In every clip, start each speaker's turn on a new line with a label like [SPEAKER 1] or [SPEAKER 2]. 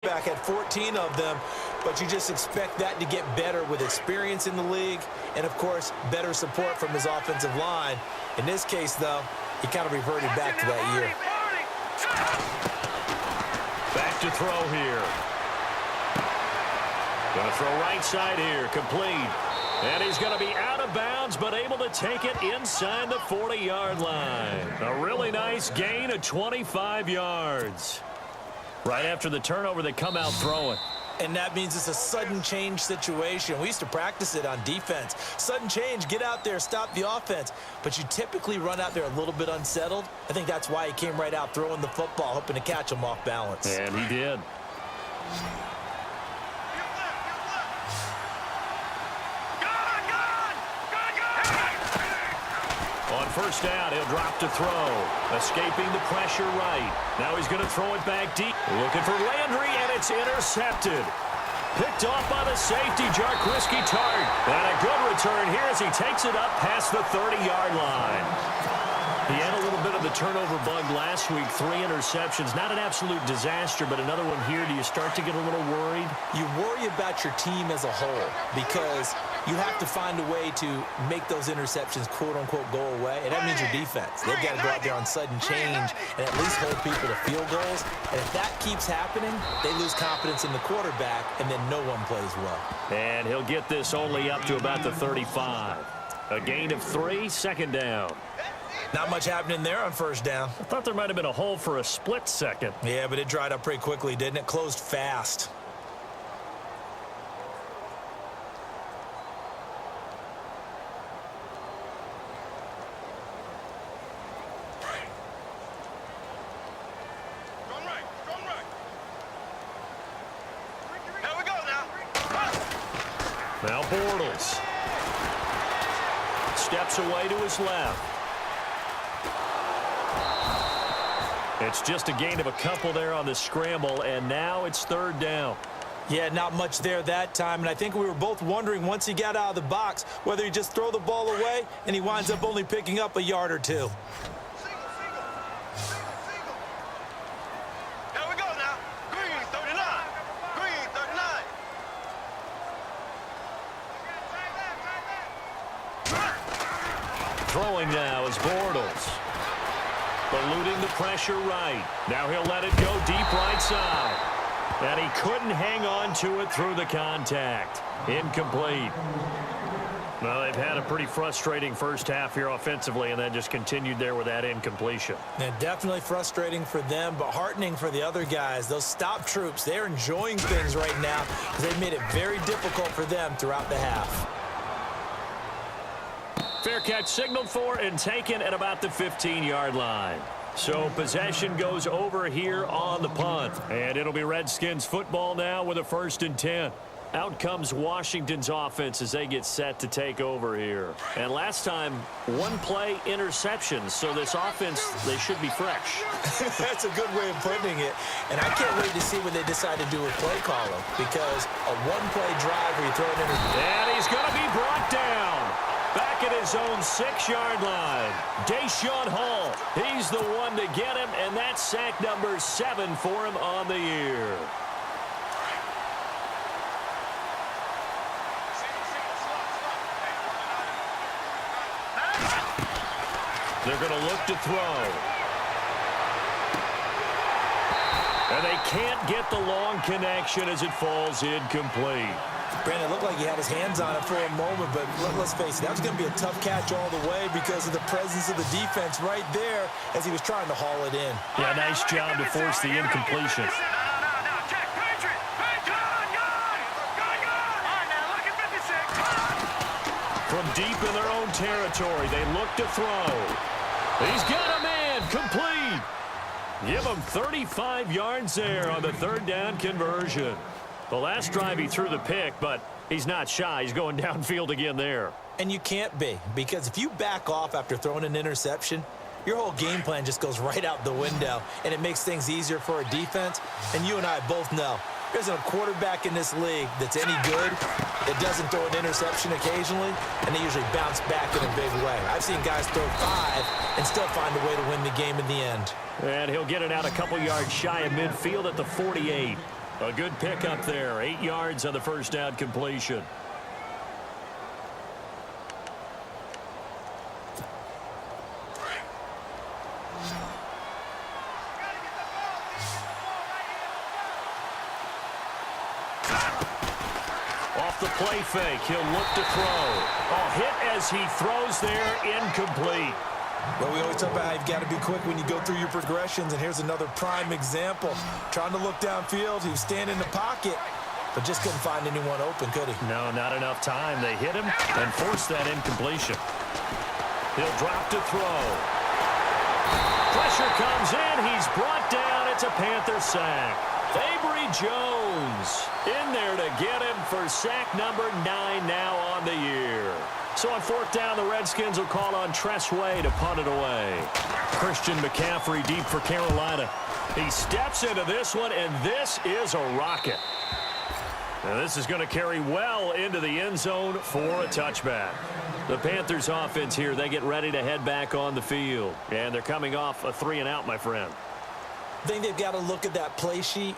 [SPEAKER 1] Back at 14 of them, but you just expect that to get better with experience in the league and, of course, better support from his offensive line. In this case, though, he kind of reverted back to that year.
[SPEAKER 2] Back to throw here. Going to throw right side here, complete. And he's going to be out of bounds, but able to take it inside the 40-yard line. A really nice gain of 25 yards. Right after the turnover, they come out throwing.
[SPEAKER 1] And that means it's a sudden change situation. We used to practice it on defense. Sudden change, get out there, stop the offense. But you typically run out there a little bit unsettled. I think that's why he came right out throwing the football, hoping to catch him off balance.
[SPEAKER 2] And he did. On first down, he'll drop to throw. Escaping the pressure right. Now he's going to throw it back deep. Looking for Landry, and it's intercepted. Picked off by the safety, Jarquiski Tart. And a good return here as he takes it up past the 30-yard line. He had a little bit of the turnover bug last week. 3 interceptions. Not an absolute disaster, but another one here. Do you start to get a little worried?
[SPEAKER 1] You worry about your team as a whole because you have to find a way to make those interceptions, quote-unquote, go away. And that means your defense. They've got to go out there on sudden change and at least hold people to field goals. And if that keeps happening, they lose confidence in the quarterback, and then no one plays well.
[SPEAKER 2] And he'll get this only up to about the 35. A gain of 3, second down.
[SPEAKER 1] Not much happening there on first down.
[SPEAKER 2] I thought there might have been a hole for a split second.
[SPEAKER 1] Yeah, but it dried up pretty quickly, didn't it? Closed fast.
[SPEAKER 2] Now Bortles. Steps away to his left. It's just a gain of a couple there on the scramble, and now it's third down.
[SPEAKER 1] Yeah, not much there that time, and I think we were both wondering once he got out of the box whether he just throw the ball away, and he winds up only picking up a yard or two.
[SPEAKER 2] Throwing now is Bortles. Eluding the pressure right. Now he'll let it go deep right side. And he couldn't hang on to it through the contact. Incomplete. Well, they've had a pretty frustrating first half here offensively, and then just continued there with that incompletion.
[SPEAKER 1] And definitely frustrating for them, but heartening for the other guys. Those stop troops, they're enjoying things right now because they've made it very difficult for them throughout the half.
[SPEAKER 2] Fair catch signaled for and taken at about the 15-yard line. So possession goes over here on the punt. And it'll be Redskins football now with a 1st and 10. Out comes Washington's offense as they get set to take over here. And last time, 1-play interceptions. So this offense, they should be fresh.
[SPEAKER 1] That's a good way of putting it. And I can't wait to see what they decide to do with play calling. Because a 1-play drive where you throw it in.
[SPEAKER 2] And he's going to be brought down. Back at his own 6-yard line. Deshaun Hall. He's the one to get him, and that's sack number 7 for him on the year. They're going to look to throw. And they can't get the long connection as it falls incomplete.
[SPEAKER 1] Brandon, it looked like he had his hands on it for a moment, but let's face it, that was going to be a tough catch all the way because of the presence of the defense right there as he was trying to haul it in.
[SPEAKER 2] Yeah, nice job to force the incompletion. From deep in their own territory, they look to throw. He's got a man, complete. Give him 35 yards there on the 3rd down conversion. The last drive he threw the pick, but he's not shy. He's going downfield again there.
[SPEAKER 1] And you can't be, because if you back off after throwing an interception, your whole game plan just goes right out the window, and it makes things easier for a defense. And you and I both know there isn't a quarterback in this league that's any good that doesn't throw an interception occasionally, and they usually bounce back in a big way. I've seen guys throw 5 and still find a way to win the game in the end.
[SPEAKER 2] And he'll get it out a couple yards shy of midfield at the 48. A good pickup there. 8 yards on the first down completion. Off the play fake, he'll look to throw. Oh, hit as he throws there, incomplete.
[SPEAKER 1] Well, we always talk about how you've got to be quick when you go through your progressions, and here's another prime example. Trying to look downfield, he was standing in the pocket, but just couldn't find anyone open, could he?
[SPEAKER 2] No, not enough time. They hit him and forced that incompletion. He'll drop to throw. Pressure comes in. He's brought down. It's a Panther sack. Avery Jones in there to get him for sack number 9 now on the year. So on 4th down, the Redskins will call on Tress Way to punt it away. Christian McCaffrey deep for Carolina. He steps into this one, and this is a rocket. Now this is going to carry well into the end zone for a touchback. The Panthers offense here, they get ready to head back on the field. And they're coming off a 3-and-out, my friend.
[SPEAKER 1] I think they've got to look at that play sheet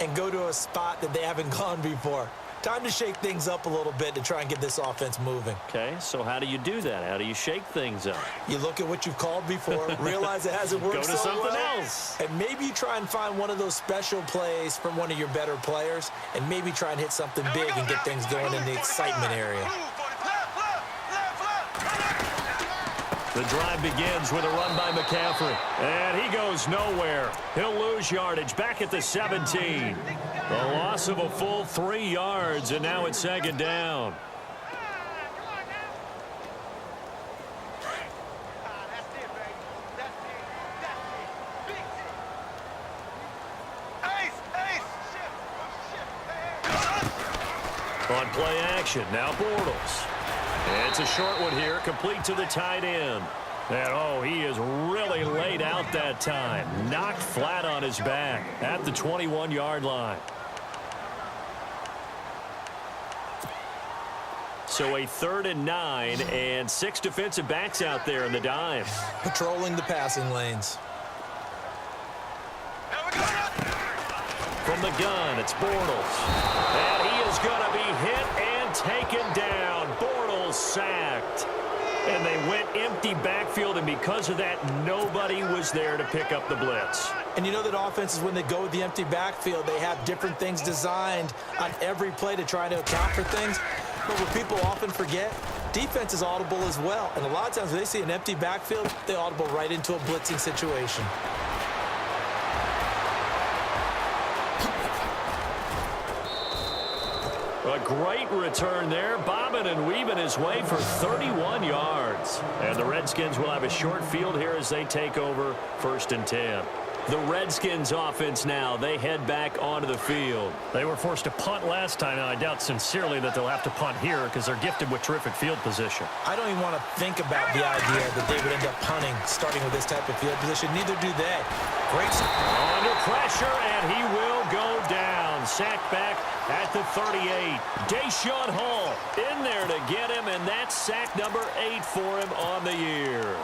[SPEAKER 1] and go to a spot that they haven't gone before. Time to shake things up a little bit to try and get this offense moving.
[SPEAKER 2] Okay, so how do you do that? How do you shake things up?
[SPEAKER 1] You look at what you've called before, realize it hasn't worked
[SPEAKER 2] Go to
[SPEAKER 1] so
[SPEAKER 2] something
[SPEAKER 1] well,
[SPEAKER 2] else.
[SPEAKER 1] and maybe you try and find one of those special plays from one of your better players, and maybe try and hit something big and get things going in the excitement area.
[SPEAKER 2] The drive begins with a run by McCaffrey. And he goes nowhere. He'll lose yardage back at the 17. The loss of a full 3 yards, and now it's 2nd down. On play action, now Bortles. It's a short one here, complete to the tight end. And, oh, he is really laid out that time. Knocked flat on his back at the 21-yard line. So a 3rd and 9, and 6 defensive backs out there in the dime.
[SPEAKER 1] Patrolling the passing lanes.
[SPEAKER 2] From the gun, it's Bortles. And he is going to be hit and taken down. Bortles sacked. And they went empty backfield, and because of that, nobody was there to pick up the blitz.
[SPEAKER 1] And you know that offenses, when they go with the empty backfield, they have different things designed on every play to try to account for things. But what people often forget, defense is audible as well. And a lot of times when they see an empty backfield, they audible right into a blitzing situation.
[SPEAKER 2] A great return there, bobbing and weaving his way for 31 yards. And the Redskins will have a short field here as they take over 1st and 10. The Redskins offense now, they head back onto the field. They were forced to punt last time, and I doubt sincerely that they'll have to punt here because they're gifted with terrific field position.
[SPEAKER 1] I don't even want to think about the idea that they would end up punting starting with this type of field position. Neither do they. Great.
[SPEAKER 2] Under pressure, and he will go down. Sacked back at the 38. Deshaun Hall in there to get him, and that's sack number 8 for him on the year.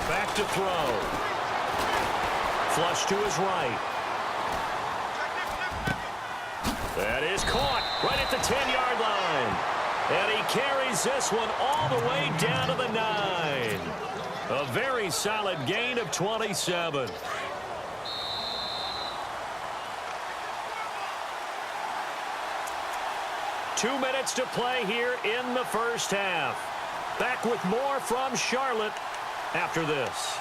[SPEAKER 2] Back to throw. Flush to his right. That is caught right at the 10-yard line. And he carries this one all the way down to the 9. A very solid gain of 27. Two minutes to play here in the first half. Back with more from Charlotte after this.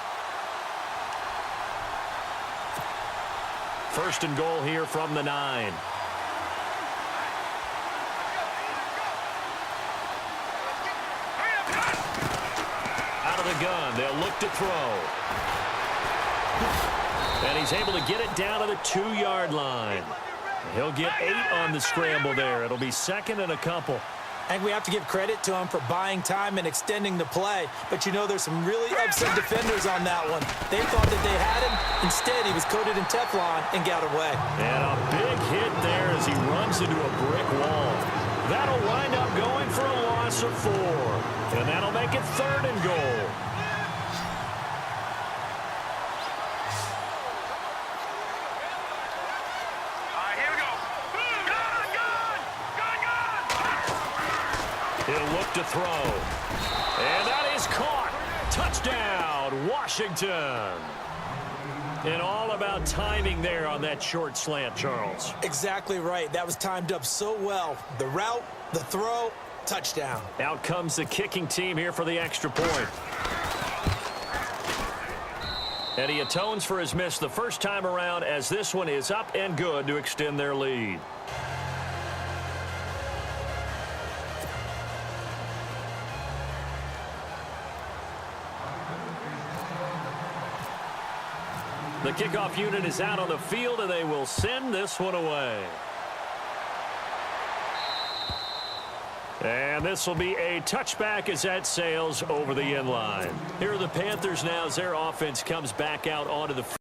[SPEAKER 2] 1st and goal here from the 9. Out of the gun, they'll look to throw. And he's able to get it down to the 2-yard line. He'll get 8 on the scramble there. It'll be 2nd and a couple.
[SPEAKER 1] I think we have to give credit to him for buying time and extending the play. But, you know, there's some really upset defenders on that one. They thought that they had him. Instead, he was coated in Teflon and got away.
[SPEAKER 2] And a big hit there as he runs into a brick wall. That'll wind up going for a loss of 4. And that'll make it 3rd and goal. He'll look to throw. And that is caught. Touchdown, Washington. And all about timing there on that short slant, Charles.
[SPEAKER 1] Exactly right. That was timed up so well. The route, the throw, touchdown.
[SPEAKER 2] Out comes the kicking team here for the extra point. And he atones for his miss the first time around as this one is up and good to extend their lead. The kickoff unit is out on the field, and they will send this one away. And this will be a touchback as that sails over the end line. Here are the Panthers now as their offense comes back out onto the field.